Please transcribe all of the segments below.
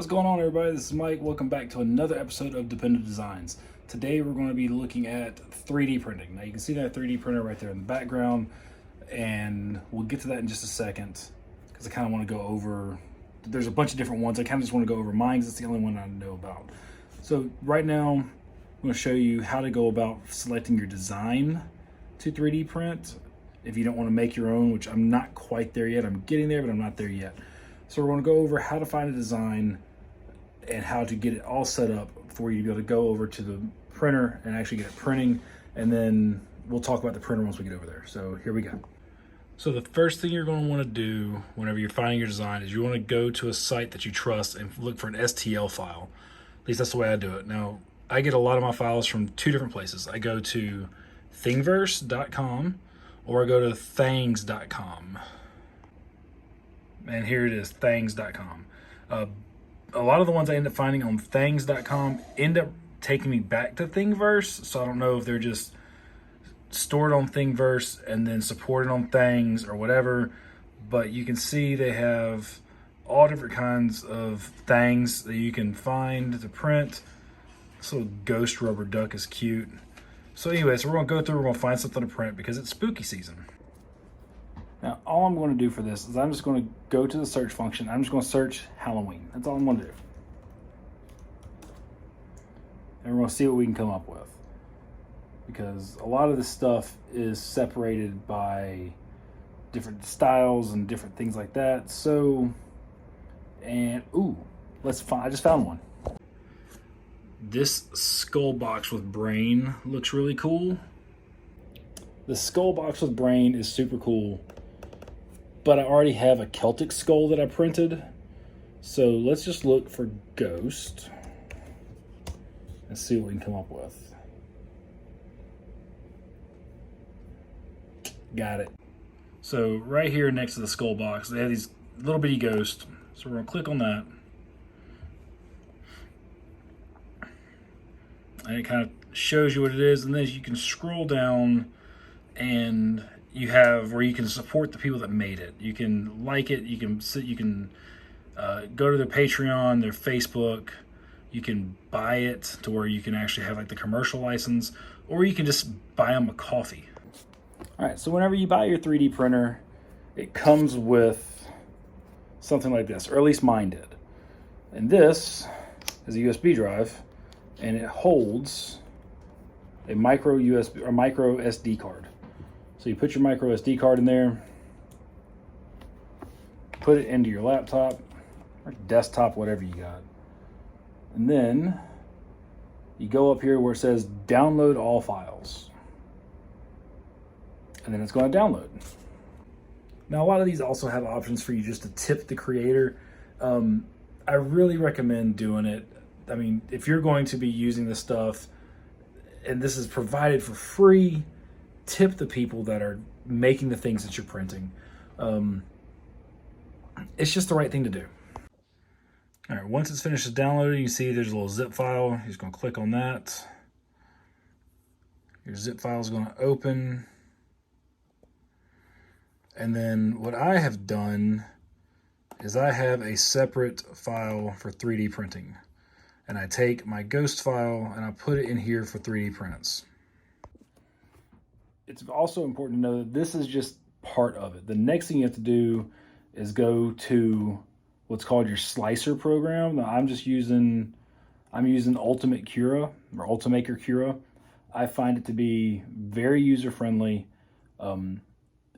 What's going on, everybody? This is Mike. Welcome back to another episode of Dependa Designs. Today we're going to be looking at 3D printing. Now you can see that 3D printer right there in the background, and we'll get to that in just a second because I kind of want to go over, there's a bunch of different ones. I kind of just want to go over mine because it's the only one I know about. So right now I'm going to show you how to go about selecting your design to 3D print if you don't want to make your own, which I'm not quite there yet. I'm getting there, but I'm not there yet. So we're going to go over how to find a design and how to get it all set up for you to be able to go over to the printer and actually get it printing. And then we'll talk about the printer once we get over there. So here we go. So the first thing you're going to want to do whenever you're finding your design is you want to go to a site that you trust and look for an STL file. At least that's the way I do it. Now, I get a lot of my files from two different places. I go to thingiverse.com or I go to thangs.com. And here it is, thangs.com. A lot of the ones I end up finding on thangs.com end up taking me back to Thingiverse, so I don't know if they're just stored on Thingiverse and then supported on Thangs or whatever, but you can see they have all different kinds of things that you can find to print. This little ghost rubber duck is cute. So anyway, so we're going to go through, we're going to find something to print because it's spooky season. Now, all I'm going to do for this is I'm just going to go to the search function. I'm just going to search Halloween. That's all I'm going to do. And we're going to see what we can come up with. Because a lot of this stuff is separated by different styles and different things like that. So, and, ooh, I just found one. This skull box with brain looks really cool. The skull box with brain is super cool. But I already have a Celtic skull that I printed. So let's just look for ghost and see what we can come up with. Got it. So right here next to the skull box, they have these little bitty ghosts. So we're gonna click on that. And it kind of shows you what it is. And then you can scroll down and you have where you can support the people that made it. You can like it. You can go to their Patreon, their Facebook. You can buy it to where you can actually have like the commercial license, or you can just buy them a coffee. All right. So whenever you buy your 3D printer, it comes with something like this, or at least mine did. And this is a USB drive, and it holds a micro USB or micro SD card. So you put your micro SD card in there, put it into your laptop or desktop, whatever you got. And then you go up here where it says download all files. And then it's going to download. Now, a lot of these also have options for you just to tip the creator. I really recommend doing it. I mean, if you're going to be using this stuff and this is provided for free, tip the people that are making the things that you're printing. It's just the right thing to do. All right, once it's finished downloading, you see there's a little zip file. You're just going to click on that. Your zip file is going to open. And then what I have done is I have a separate file for 3D printing. And I take my ghost file and I put it in here for 3D prints. It's also important to know that this is just part of it. The next thing you have to do is go to what's called your slicer program. Now I'm using Ultimate Cura or Ultimaker Cura. I find it to be very user-friendly.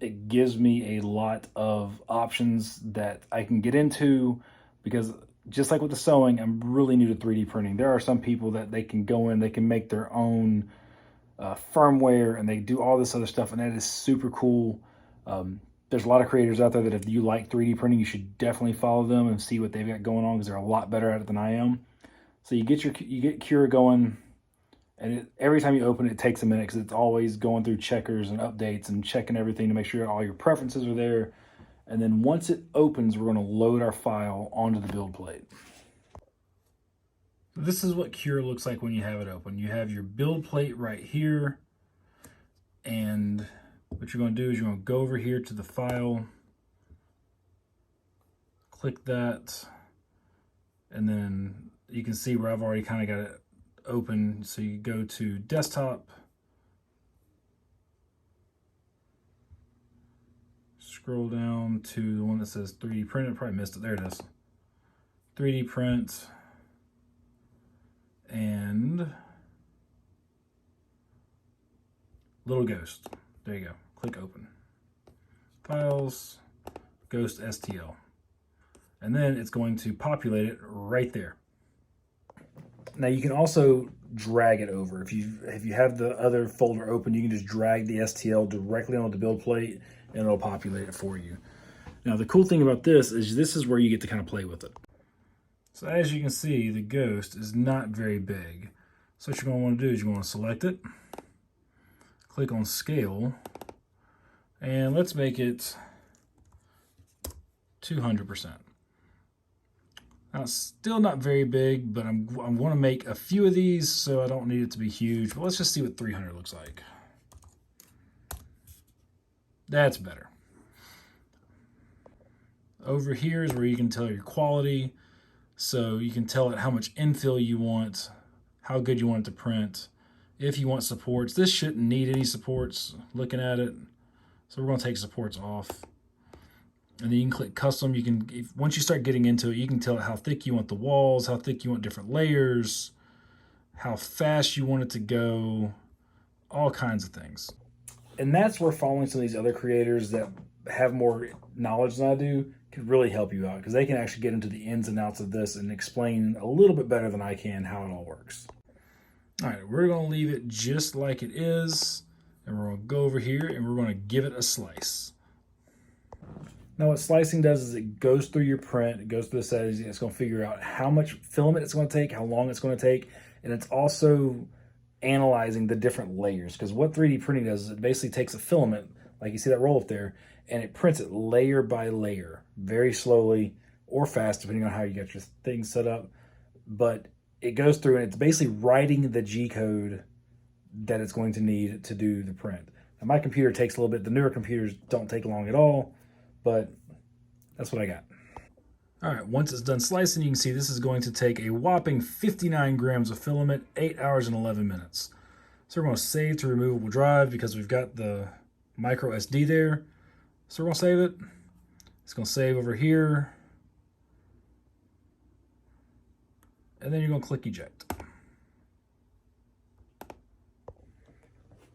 It gives me a lot of options that I can get into because just like with the sewing, I'm really new to 3D printing. There are some people that they can go in, they can make their own firmware, and they do all this other stuff, and that is super cool. There's a lot of creators out there that if you like 3D printing, you should definitely follow them and see what they've got going on because they're a lot better at it than I am. So you get Cura going, and every time you open it, it takes a minute because it's always going through checkers and updates and checking everything to make sure all your preferences are there. And then once it opens, we're going to load our file onto the build plate. This is what Cura looks like when you have it open. You have your build plate right here, and what you're going to do is you're going to go over here to the file, click that, And then you can see where I've already kind of got it open. So you go to desktop, scroll down to the one that says 3D print. I probably missed it. There it is. 3D print and little ghost. There you go. Click open. Files, ghost STL. And then it's going to populate it right there. Now you can also drag it over. If you have the other folder open, you can just drag the STL directly onto the build plate and it'll populate it for you. Now the cool thing about this is where you get to kind of play with it. So as you can see, the ghost is not very big. So what you're going to want to do is you want to select it, click on scale, and let's make it 200%. Now it's still not very big, but I want to make a few of these, so I don't need it to be huge. But let's just see what 300 looks like. That's better. Over here is where you can tell your quality. So you can tell it how much infill you want, how good you want it to print, if you want supports. This shouldn't need any supports looking at it. So we're going to take supports off. And then you can click custom. You can, once you start getting into it, you can tell it how thick you want the walls, how thick you want different layers, how fast you want it to go, all kinds of things. And that's where following some of these other creators that have more knowledge than I do can really help you out, because they can actually get into the ins and outs of this and explain a little bit better than I can how it all works. All right, we're going to leave it just like it is, and we're going to go over here and we're going to give it a slice. Now what slicing does is it goes through your print, it goes through the settings, and it's going to figure out how much filament it's going to take, how long it's going to take, and it's also analyzing the different layers, because what 3D printing does is it basically takes a filament, like you see that roll up there, and it prints it layer by layer, very slowly or fast, depending on how you get your thing set up. But it goes through and it's basically writing the G code that it's going to need to do the print. Now my computer takes a little bit. The newer computers don't take long at all, but that's what I got. All right, once it's done slicing, you can see this is going to take a whopping 59 grams of filament, 8 hours and 11 minutes. So we're going to save to removable drive because we've got the micro SD there. So we're going to save it. It's going to save over here. And then you're going to click eject.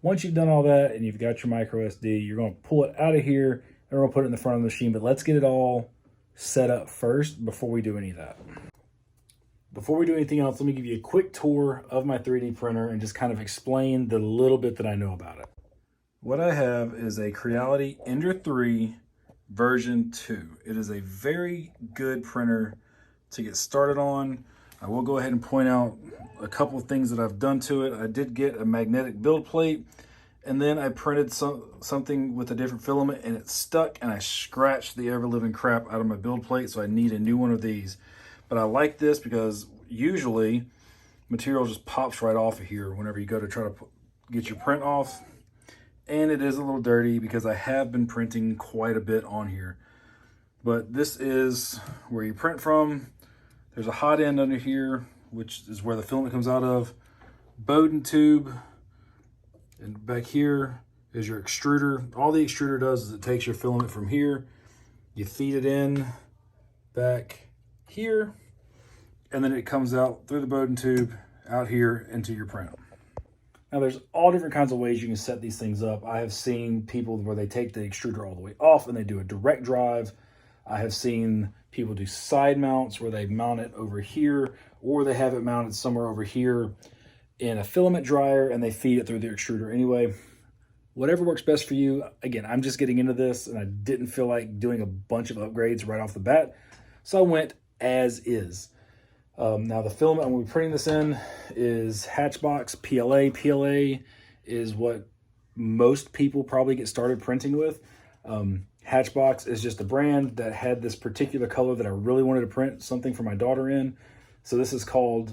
Once you've done all that and you've got your micro SD, you're going to pull it out of here and we're going to put it in the front of the machine. But let's get it all set up first before we do any of that. Before we do anything else, let me give you a quick tour of my 3D printer and just kind of explain the little bit that I know about it. What I have is a Creality Ender 3 version 2. It is a very good printer to get started on. I will go ahead and point out a couple of things that I've done to it. I did get a magnetic build plate, and then I printed something with a different filament and it stuck, and I scratched the ever-living crap out of my build plate, so I need a new one of these. But I like this because usually material just pops right off of here whenever you go to try to get your print off. And it is a little dirty because I have been printing quite a bit on here. But this is where you print from. There's a hot end under here, which is where the filament comes out of. Bowden tube. And back here is your extruder. All the extruder does is it takes your filament from here. You feed it in back here. And then it comes out through the Bowden tube out here into your print. Now there's all different kinds of ways you can set these things up. I have seen people where they take the extruder all the way off and they do a direct drive. I have seen people do side mounts where they mount it over here, or they have it mounted somewhere over here in a filament dryer and they feed it through the extruder anyway. Whatever works best for you. Again, I'm just getting into this and I didn't feel like doing a bunch of upgrades right off the bat, so I went as is. Now the filament I'm going to be printing this in is Hatchbox PLA. PLA is what most people probably get started printing with. Hatchbox is just a brand that had this particular color that I really wanted to print something for my daughter in. So this is called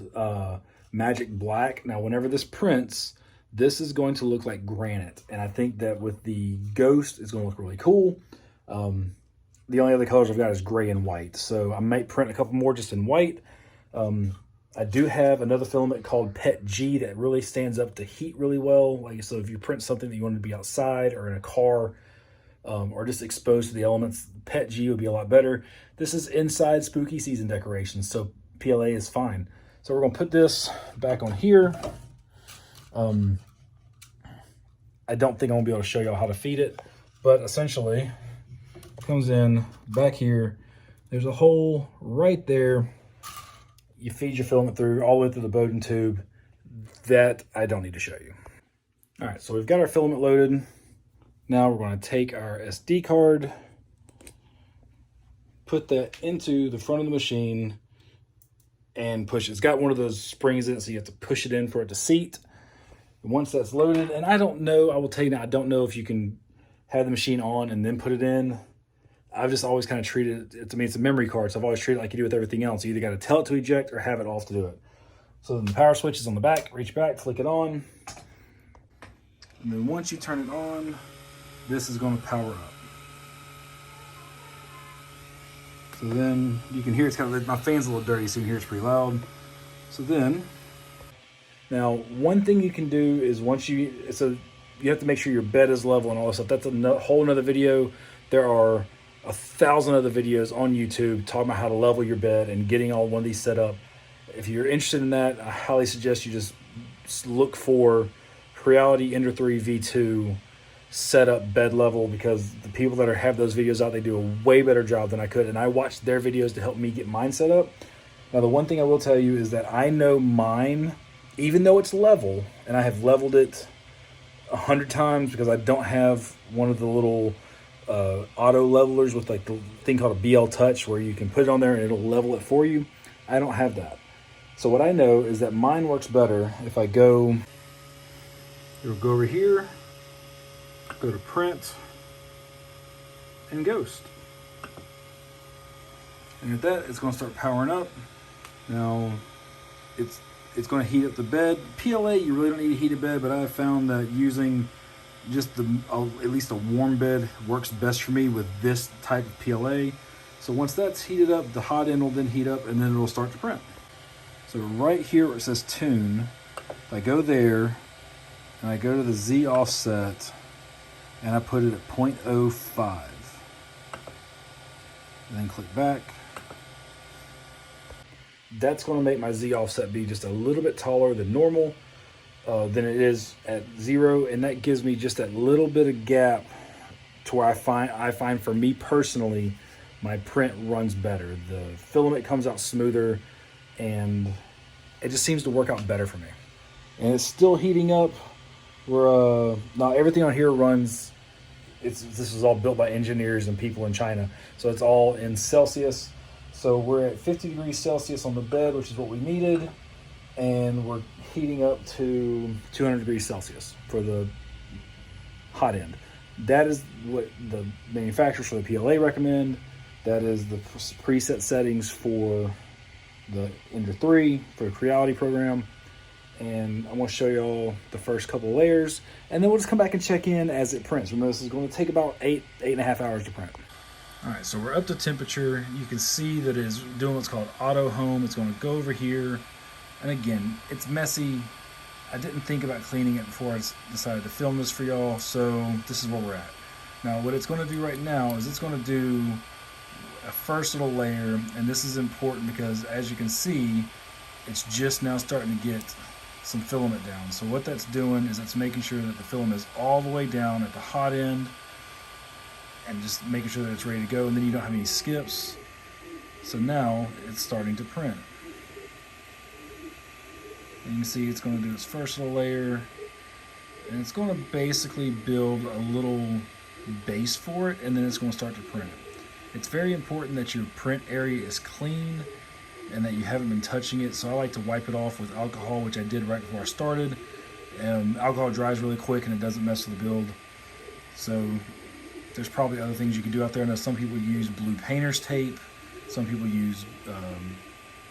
Magic Black. Now whenever this prints, this is going to look like granite. And I think that with the Ghost, it's going to look really cool. The only other colors I've got is gray and white. So I might print a couple more just in white. I do have another filament called PETG that really stands up to heat really well. Like, so if you print something that you want to be outside or in a car, or just exposed to the elements, PETG would be a lot better. This is inside spooky season decorations, so PLA is fine. So we're gonna put this back on here. I don't think I'm gonna be able to show y'all how to feed it, but essentially it comes in back here. There's a hole right there. You feed your filament through all the way through the Bowden tube. That I don't need to show you. All right, so we've got our filament loaded. Now we're going to take our SD card, put that into the front of the machine, and push it. It's got one of those springs in it, so you have to push it in for it to seat. And once that's loaded, and I don't know, I will tell you now, I don't know if you can have the machine on and then put it in. I've just always kind of treated it, to me, it's a memory card, so I've always treated it like you do with everything else. You either got to tell it to eject or have it off to do it. So then the power switch is on the back, reach back, flick it on. And then once you turn it on, this is going to power up. So then you can hear it's kind of, my fan's a little dirty, so you can hear it's pretty loud. So then, now one thing you can do is once you have to make sure your bed is level and all this stuff. That's a whole nother video. There are 1,000 other videos on YouTube talking about how to level your bed and getting all one of these set up. If you're interested in that, I highly suggest you just look for Creality Ender 3 V2 setup bed level, because the people that have those videos out, they do a way better job than I could, and I watched their videos to help me get mine set up. Now the one thing I will tell you is that I know mine, even though it's level, and I have leveled it 100 times because I don't have one of the little auto levelers with like the thing called a BL Touch where you can put it on there and it'll level it for you. I don't have that. So what I know is that mine works better if I go over here, go to print and ghost. And at that, it's going to start powering up. Now it's going to heat up the bed. PLA, you really don't need to heat a bed, but I've found that using just at least a warm bed works best for me with this type of PLA. So once that's heated up, the hot end will then heat up and then it'll start to print. So right here where it says tune, if I go there and I go to the Z offset and I put it at 0.05 and then click back, that's going to make my Z offset be just a little bit taller than normal than it is at 0, and that gives me just that little bit of gap to where I find for me personally, my print runs better. The filament comes out smoother and it just seems to work out better for me. And it's still heating up. We're now everything on here runs, this is all built by engineers and people in China, so it's all in Celsius. So we're at 50 degrees Celsius on the bed, which is what we needed, and we're heating up to 200 degrees Celsius for the hot end. That is what the manufacturers for the PLA recommend. That is the preset settings for the Ender 3 for the Creality program. And I'm going to show you all the first couple of layers, and then we'll just come back and check in as it prints. Remember, this is going to take about 8.5 hours to print. All right, so we're up to temperature. You can see that it's doing what's called auto home. It's going to go over here. And again, it's messy. I didn't think about cleaning it before I decided to film this for y'all, so this is where we're at. Now, what it's going to do right now is it's going to do a first little layer, and this is important because, as you can see, it's just now starting to get some filament down. So what that's doing is it's making sure that the filament is all the way down at the hot end and just making sure that it's ready to go, and then you don't have any skips. So now it's starting to print. And you can see it's going to do its first little layer, and it's going to basically build a little base for it, and then it's going to start to print. It's very important that your print area is clean and that you haven't been touching it. So I like to wipe it off with alcohol, which I did right before I started. Alcohol dries really quick and it doesn't mess with the build. So there's probably other things you can do out there. I know some people use blue painter's tape. Some people use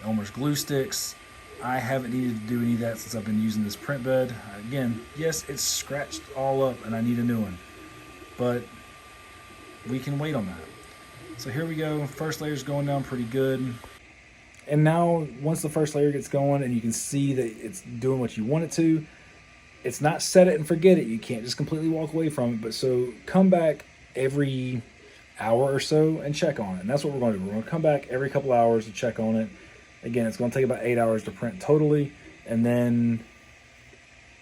Elmer's glue sticks. I haven't needed to do any of that since I've been using this print bed. Again, yes, it's scratched all up and I need a new one, but we can wait on that. So here we go. First layer's going down pretty good. And now, once the first layer gets going and you can see that it's doing what you want it to, it's not set it and forget it. You can't just completely walk away from it. But so come back every hour or so and check on it. And that's what we're going to do. We're going to come back every couple hours to check on it. Again, it's going to take about 8 hours to print totally, and then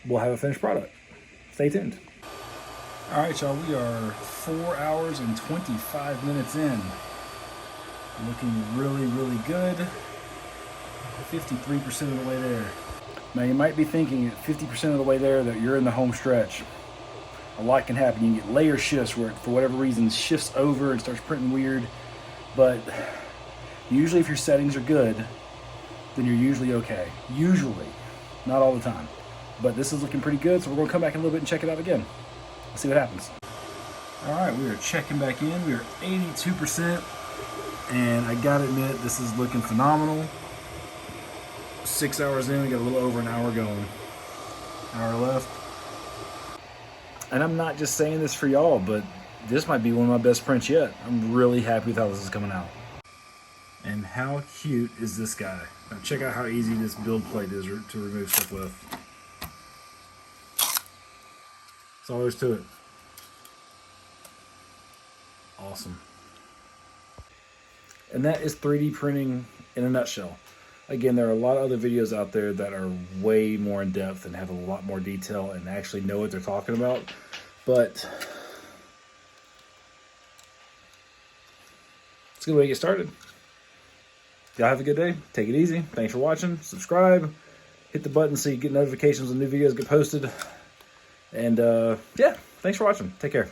we'll have a finished product. Stay tuned. All right, y'all, we are 4 hours and 25 minutes in. Looking really, really good. 53% of the way there. Now you might be thinking at 50% of the way there that you're in the home stretch. A lot can happen. You can get layer shifts where it, for whatever reason, shifts over and starts printing weird. But usually if your settings are good, then you're usually okay. Usually. Not all the time. But this is looking pretty good, so we're going to come back in a little bit and check it out again. Let's see what happens. All right, we are checking back in. We are 82%. And I gotta admit, this is looking phenomenal. 6 hours in, we got a little over an hour going. Hour left. And I'm not just saying this for y'all, but this might be one of my best prints yet. I'm really happy with how this is coming out. And how cute is this guy? Now check out how easy this build plate is to remove stuff with. That's all there is to it. Awesome. And that is 3D printing in a nutshell. Again, there are a lot of other videos out there that are way more in depth and have a lot more detail and actually know what they're talking about. But it's a good way to get started. Y'all have a good day. Take it easy. Thanks for watching. Subscribe. Hit the button so you get notifications when new videos get posted. And yeah, thanks for watching. Take care.